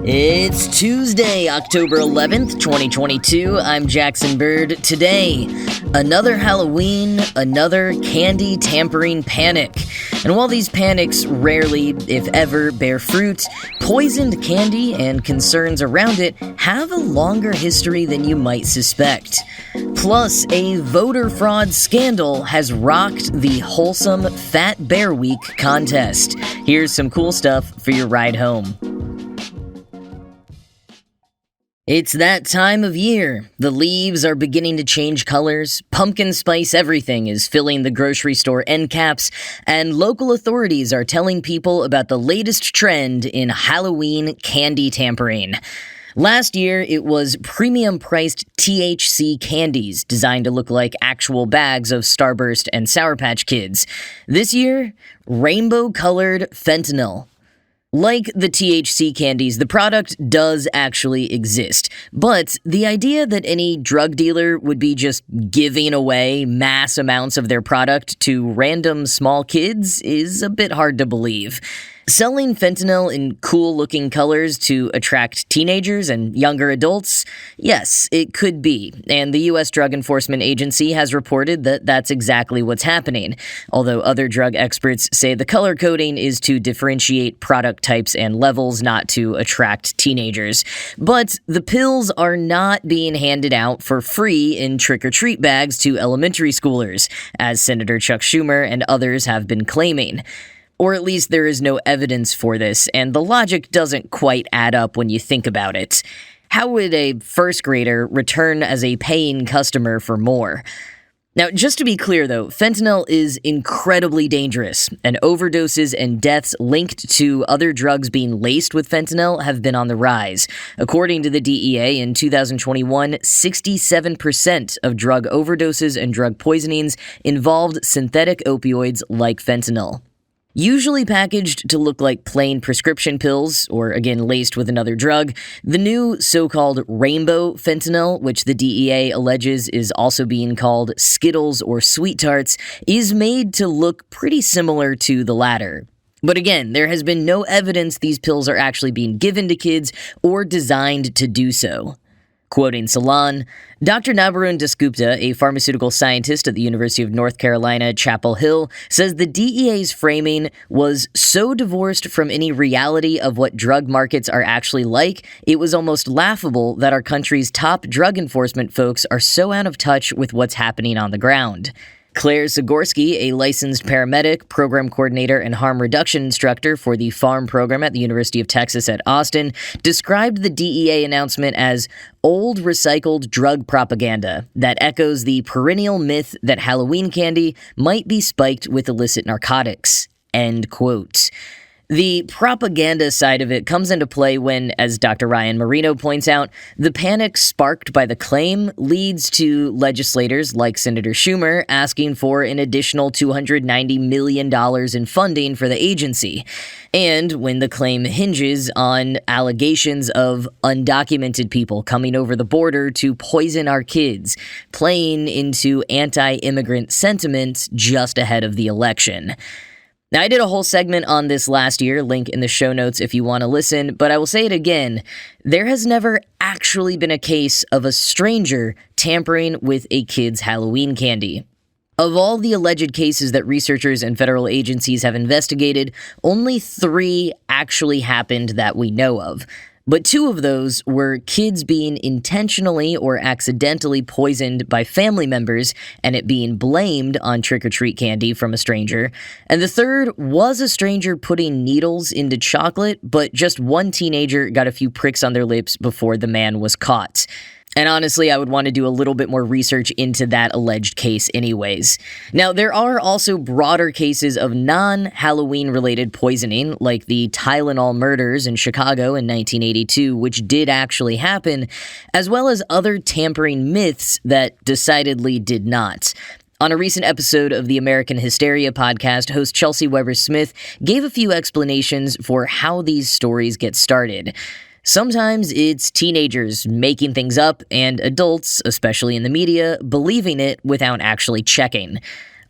It's Tuesday, October 11th, 2022. I'm Jackson Bird. Today, another Halloween, another candy tampering panic. And while these panics rarely, if ever, bear fruit, poisoned candy and concerns around it have a longer history than you might suspect. Plus, a voter fraud scandal has rocked the Wholesome Fat Bear Week contest. Here's some cool stuff for your ride home. It's that time of year. The leaves are beginning to change colors, pumpkin spice everything is filling the grocery store end caps, and local authorities are telling people about the latest trend in Halloween candy tampering. Last year, it was premium-priced THC candies designed to look like actual bags of Starburst and Sour Patch Kids. This year, rainbow-colored fentanyl. Like the THC candies, the product does actually exist, but the idea that any drug dealer would be just giving away mass amounts of their product to random small kids is a bit hard to believe. Selling fentanyl in cool-looking colors to attract teenagers and younger adults? Yes, it could be, and the U.S. Drug Enforcement Agency has reported that that's exactly what's happening, although other drug experts say the color coding is to differentiate product types and levels, not to attract teenagers. But the pills are not being handed out for free in trick-or-treat bags to elementary schoolers, as Senator Chuck Schumer and others have been claiming. Or at least there is no evidence for this, and the logic doesn't quite add up when you think about it. How would a first grader return as a paying customer for more? Now, just to be clear though, fentanyl is incredibly dangerous, and overdoses and deaths linked to other drugs being laced with fentanyl have been on the rise. According to the DEA, in 2021, 67% of drug overdoses and drug poisonings involved synthetic opioids like fentanyl. Usually packaged to look like plain prescription pills, or again laced with another drug, the new so-called rainbow fentanyl, which the DEA alleges is also being called Skittles or Sweet Tarts, is made to look pretty similar to the latter. But again, there has been no evidence these pills are actually being given to kids or designed to do so. Quoting Salon, Dr. Nabarun Dasgupta, a pharmaceutical scientist at the University of North Carolina, Chapel Hill, says the DEA's framing was so divorced from any reality of what drug markets are actually like, it was almost laughable that our country's top drug enforcement folks are so out of touch with what's happening on the ground. Claire Zagorski, a licensed paramedic, program coordinator, and harm reduction instructor for the PhARM program at the University of Texas at Austin, described the DEA announcement as old recycled drug propaganda that echoes the perennial myth that Halloween candy might be spiked with illicit narcotics. End quote. The propaganda side of it comes into play when, as Dr. Ryan Marino points out, the panic sparked by the claim leads to legislators like Senator Schumer asking for an additional $290 million in funding for the agency. And when the claim hinges on allegations of undocumented people coming over the border to poison our kids, playing into anti-immigrant sentiment just ahead of the election. Now, I did a whole segment on this last year, link in the show notes if you want to listen, but I will say it again, there has never actually been a case of a stranger tampering with a kid's Halloween candy. Of all the alleged cases that researchers and federal agencies have investigated, only 3 actually happened that we know of. But 2 of those were kids being intentionally or accidentally poisoned by family members and it being blamed on trick-or-treat candy from a stranger. And the third was a stranger putting needles into chocolate, but just one teenager got a few pricks on their lips before the man was caught. And honestly, I would want to do a little bit more research into that alleged case anyways. Now, there are also broader cases of non-Halloween related poisoning, like the Tylenol murders in Chicago in 1982, which did actually happen, as well as other tampering myths that decidedly did not. On a recent episode of the American Hysteria podcast, host Chelsea Weber-Smith gave a few explanations for how these stories get started. Sometimes it's teenagers making things up and adults, especially in the media, believing it without actually checking.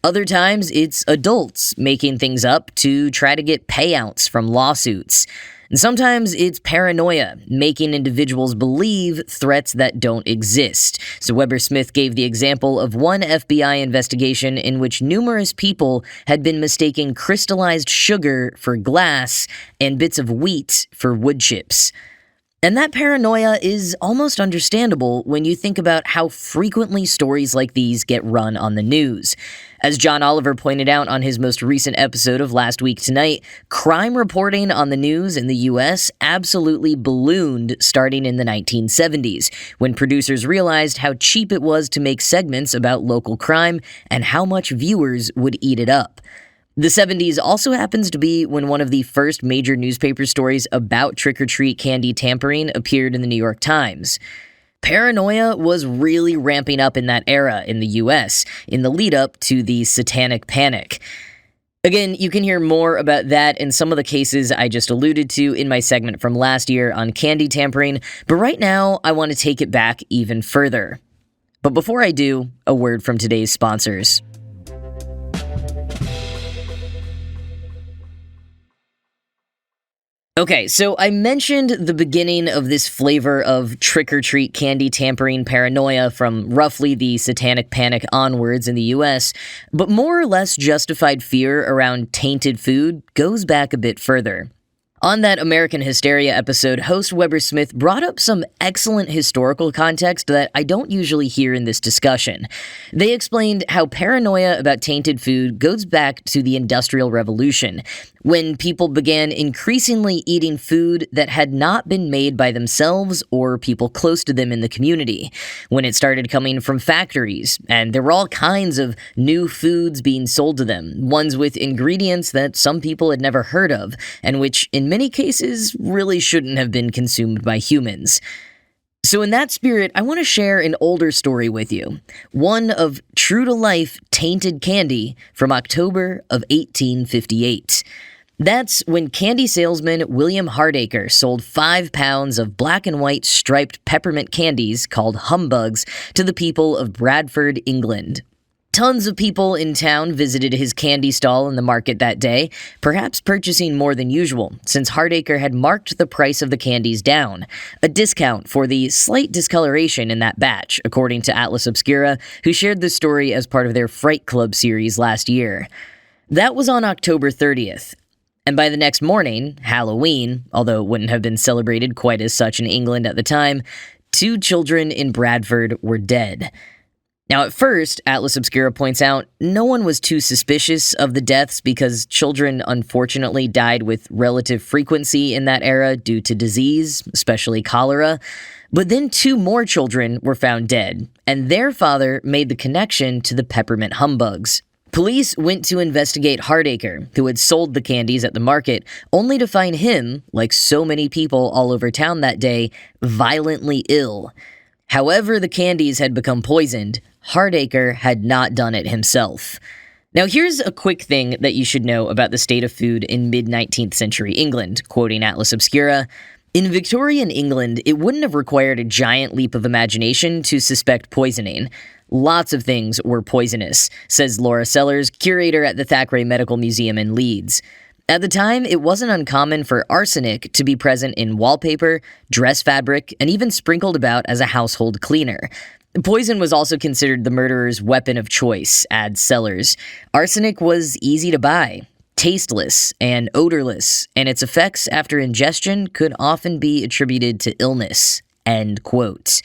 Other times, it's adults making things up to try to get payouts from lawsuits. And sometimes it's paranoia, making individuals believe threats that don't exist. So Weber Smith gave the example of one FBI investigation in which numerous people had been mistaking crystallized sugar for glass and bits of wheat for wood chips. And that paranoia is almost understandable when you think about how frequently stories like these get run on the news. As John Oliver pointed out on his most recent episode of Last Week Tonight, crime reporting on the news in the US absolutely ballooned starting in the 1970s, when producers realized how cheap it was to make segments about local crime and how much viewers would eat it up. The 70s also happens to be when one of the first major newspaper stories about trick-or-treat candy tampering appeared in the New York Times. Paranoia was really ramping up in that era in the US, in the lead-up to the Satanic Panic. Again, you can hear more about that and some of the cases I just alluded to in my segment from last year on candy tampering, but right now I want to take it back even further. But before I do, a word from today's sponsors. Okay, so I mentioned the beginning of this flavor of trick-or-treat candy tampering paranoia from roughly the Satanic Panic onwards in the US, but more or less justified fear around tainted food goes back a bit further. On that American Hysteria episode, host Weber Smith brought up some excellent historical context that I don't usually hear in this discussion. They explained how paranoia about tainted food goes back to the Industrial Revolution, when people began increasingly eating food that had not been made by themselves or people close to them in the community, when it started coming from factories, and there were all kinds of new foods being sold to them, ones with ingredients that some people had never heard of, and which, in many cases, really shouldn't have been consumed by humans. So in that spirit, I want to share an older story with you, one of true-to-life tainted candy from October of 1858. That's when candy salesman William Hardacre sold 5 pounds of black and white striped peppermint candies called humbugs to the people of Bradford, England. Tons of people in town visited his candy stall in the market that day, perhaps purchasing more than usual, since Hardacre had marked the price of the candies down, a discount for the slight discoloration in that batch, according to Atlas Obscura, who shared the story as part of their Fright Club series last year. That was on October 30th. And by the next morning, Halloween, although it wouldn't have been celebrated quite as such in England at the time, 2 children in Bradford were dead. Now, at first, Atlas Obscura points out, no one was too suspicious of the deaths because children unfortunately died with relative frequency in that era due to disease, especially cholera. But then 2 more children were found dead, and their father made the connection to the peppermint humbugs. Police went to investigate Hardacre, who had sold the candies at the market, only to find him, like so many people all over town that day, violently ill. However the candies had become poisoned, Hardacre had not done it himself. Now here's a quick thing that you should know about the state of food in mid-19th century England, quoting Atlas Obscura. In Victorian England, it wouldn't have required a giant leap of imagination to suspect poisoning. Lots of things were poisonous, says Laura Sellers, curator at the Thackeray Medical Museum in Leeds. At the time, it wasn't uncommon for arsenic to be present in wallpaper, dress fabric, and even sprinkled about as a household cleaner. Poison was also considered the murderer's weapon of choice, adds Sellers. Arsenic was easy to buy, tasteless, and odorless, and its effects after ingestion could often be attributed to illness. End quote.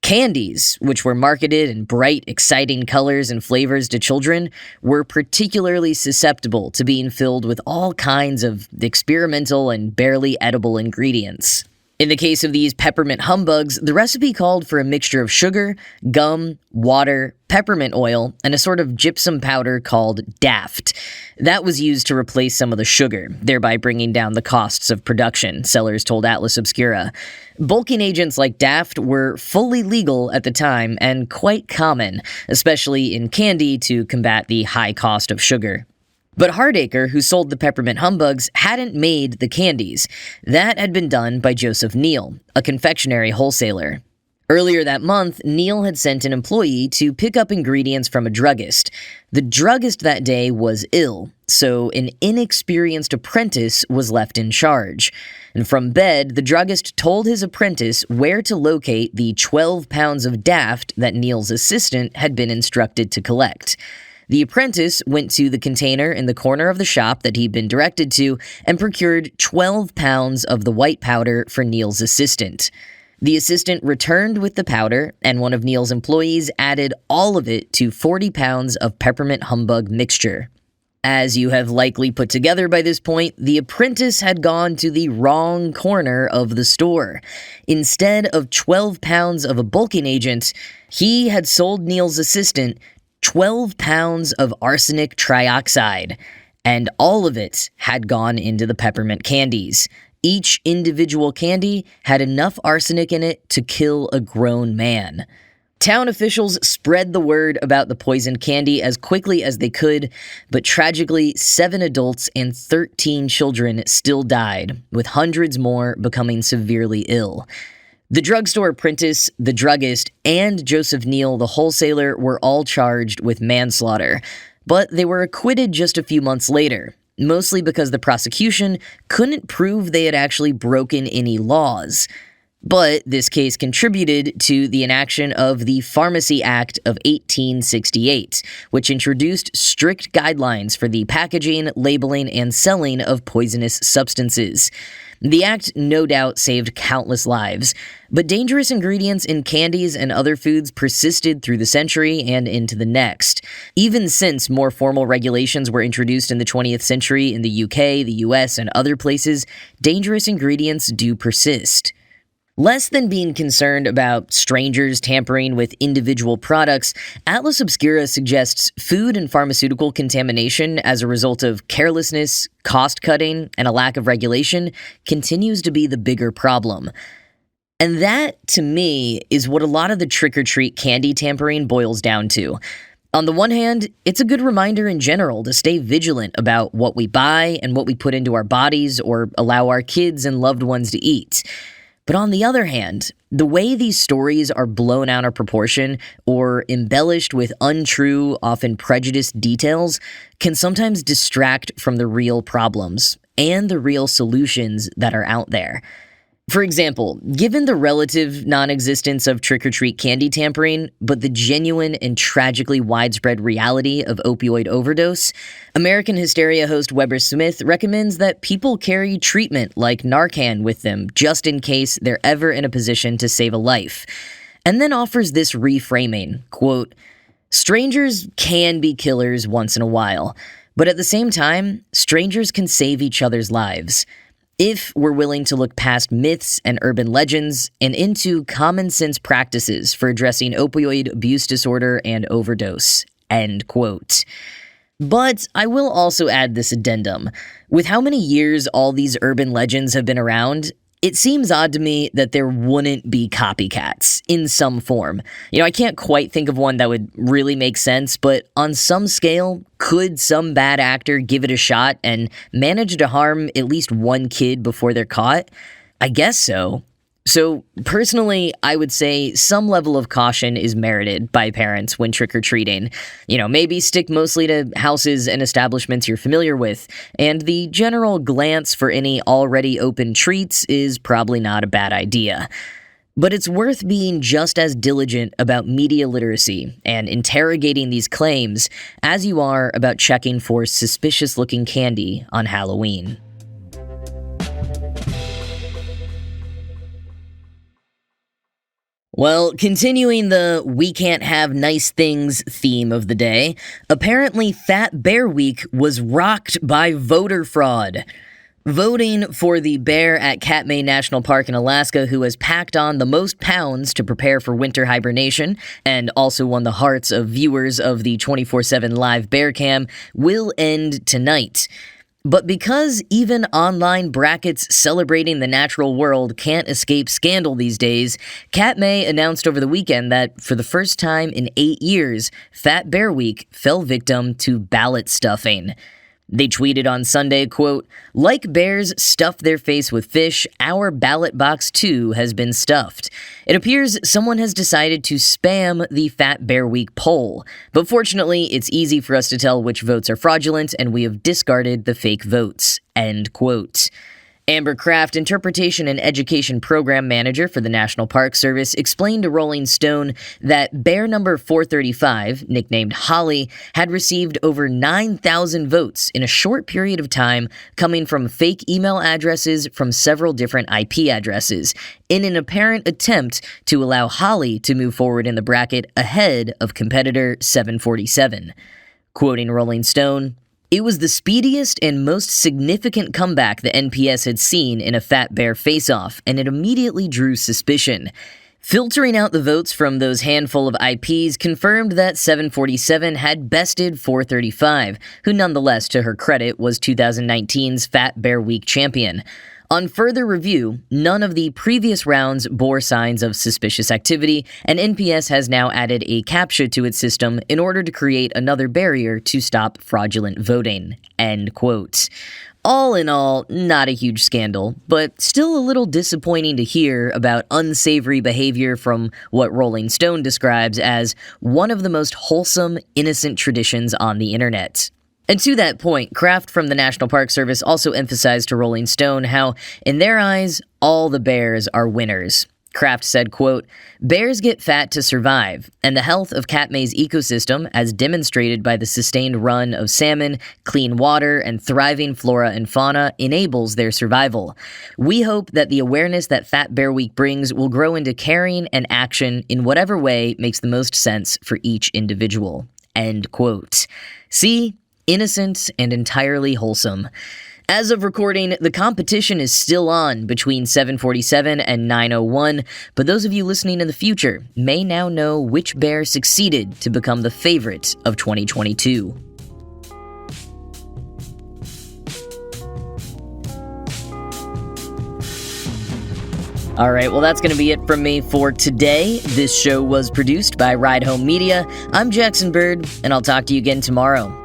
Candies, which were marketed in bright, exciting colors and flavors to children, were particularly susceptible to being filled with all kinds of experimental and barely edible ingredients. In the case of these peppermint humbugs, the recipe called for a mixture of sugar, gum, water, peppermint oil, and a sort of gypsum powder called daft. That was used to replace some of the sugar, thereby bringing down the costs of production, Sellers told Atlas Obscura. Bulking agents like daft were fully legal at the time and quite common, especially in candy to combat the high cost of sugar. But Hardacre, who sold the peppermint humbugs, hadn't made the candies. That had been done by Joseph Neal, a confectionery wholesaler. Earlier that month, Neil had sent an employee to pick up ingredients from a druggist. The druggist that day was ill, so an inexperienced apprentice was left in charge. And from bed, the druggist told his apprentice where to locate the 12 pounds of daft that Neil's assistant had been instructed to collect. The apprentice went to the container in the corner of the shop that he'd been directed to and procured 12 pounds of the white powder for Neil's assistant. The assistant returned with the powder, and one of Neil's employees added all of it to 40 pounds of peppermint humbug mixture. As you have likely put together by this point, the apprentice had gone to the wrong corner of the store. Instead of 12 pounds of a bulking agent, he had sold Neil's assistant 12 pounds of arsenic trioxide, and all of it had gone into the peppermint candies. Each individual candy had enough arsenic in it to kill a grown man. Town officials spread the word about the poisoned candy as quickly as they could, but tragically, 7 adults and 13 children still died, with hundreds more becoming severely ill. The drugstore apprentice, the druggist, and Joseph Neil, the wholesaler, were all charged with manslaughter, but they were acquitted just a few months later. Mostly because the prosecution couldn't prove they had actually broken any laws. But this case contributed to the enaction of the Pharmacy Act of 1868, which introduced strict guidelines for the packaging, labeling, and selling of poisonous substances. The act no doubt saved countless lives, but dangerous ingredients in candies and other foods persisted through the century and into the next. Even since more formal regulations were introduced in the 20th century in the UK, the US, and other places, dangerous ingredients do persist. Less than being concerned about strangers tampering with individual products, Atlas Obscura suggests food and pharmaceutical contamination as a result of carelessness, cost-cutting, and a lack of regulation continues to be the bigger problem. And that, to me, is what a lot of the trick-or-treat candy tampering boils down to. On the one hand, it's a good reminder in general to stay vigilant about what we buy and what we put into our bodies or allow our kids and loved ones to eat. But on the other hand, the way these stories are blown out of proportion or embellished with untrue, often prejudiced details can sometimes distract from the real problems and the real solutions that are out there. For example, given the relative non-existence of trick-or-treat candy tampering, but the genuine and tragically widespread reality of opioid overdose, American Hysteria host Weber Smith recommends that people carry treatment like Narcan with them just in case they're ever in a position to save a life, and then offers this reframing, quote, "Strangers can be killers once in a while, but at the same time, strangers can save each other's lives. If we're willing to look past myths and urban legends and into common sense practices for addressing opioid abuse disorder and overdose." End quote. But I will also add this addendum. With how many years all these urban legends have been around, it seems odd to me that there wouldn't be copycats in some form. I can't quite think of one that would really make sense, but on some scale, could some bad actor give it a shot and manage to harm at least one kid before they're caught? I guess so. So, personally, I would say some level of caution is merited by parents when trick-or-treating. Maybe stick mostly to houses and establishments you're familiar with, and the general glance for any already open treats is probably not a bad idea. But it's worth being just as diligent about media literacy and interrogating these claims as you are about checking for suspicious-looking candy on Halloween. Well, continuing the we can't have nice things theme of the day, apparently Fat Bear Week was rocked by voter fraud. Voting for the bear at Katmai National Park in Alaska, who has packed on the most pounds to prepare for winter hibernation and also won the hearts of viewers of the 24/7 live bear cam, will end tonight. But because even online brackets celebrating the natural world can't escape scandal these days, Katmai announced over the weekend that for the first time in 8 years, Fat Bear Week fell victim to ballot stuffing. They tweeted on Sunday, quote, "Like bears stuff their face with fish, our ballot box too has been stuffed. It appears someone has decided to spam the Fat Bear Week poll, but fortunately it's easy for us to tell which votes are fraudulent and we have discarded the fake votes." End quote. Amber Kraft, Interpretation and Education Program Manager for the National Park Service, explained to Rolling Stone that bear number 435, nicknamed Holly, had received over 9,000 votes in a short period of time, coming from fake email addresses from several different IP addresses, in an apparent attempt to allow Holly to move forward in the bracket ahead of competitor 747. Quoting Rolling Stone, "It was the speediest and most significant comeback the NPS had seen in a Fat Bear face-off, and it immediately drew suspicion. Filtering out the votes from those handful of IPs confirmed that 747 had bested 435, who nonetheless, to her credit, was 2019's Fat Bear Week champion. On further review, none of the previous rounds bore signs of suspicious activity, and NPS has now added a CAPTCHA to its system in order to create another barrier to stop fraudulent voting." End quote. All in all, not a huge scandal, but still a little disappointing to hear about unsavory behavior from what Rolling Stone describes as one of the most wholesome, innocent traditions on the internet. And to that point, Kraft from the National Park Service also emphasized to Rolling Stone how, in their eyes, all the bears are winners. Kraft said, quote, "Bears get fat to survive, and the health of Katmay's ecosystem, as demonstrated by the sustained run of salmon, clean water, and thriving flora and fauna, enables their survival. We hope that the awareness that Fat Bear Week brings will grow into caring and action in whatever way makes the most sense for each individual." End quote. See? Innocent and entirely wholesome. As of recording, the competition is still on between 747 and 901, but those of you listening in the future may now know which bear succeeded to become the favorite of 2022. Alright, well that's going to be it from me for today. This show was produced by Ride Home Media. I'm Jackson Bird, and I'll talk to you again tomorrow.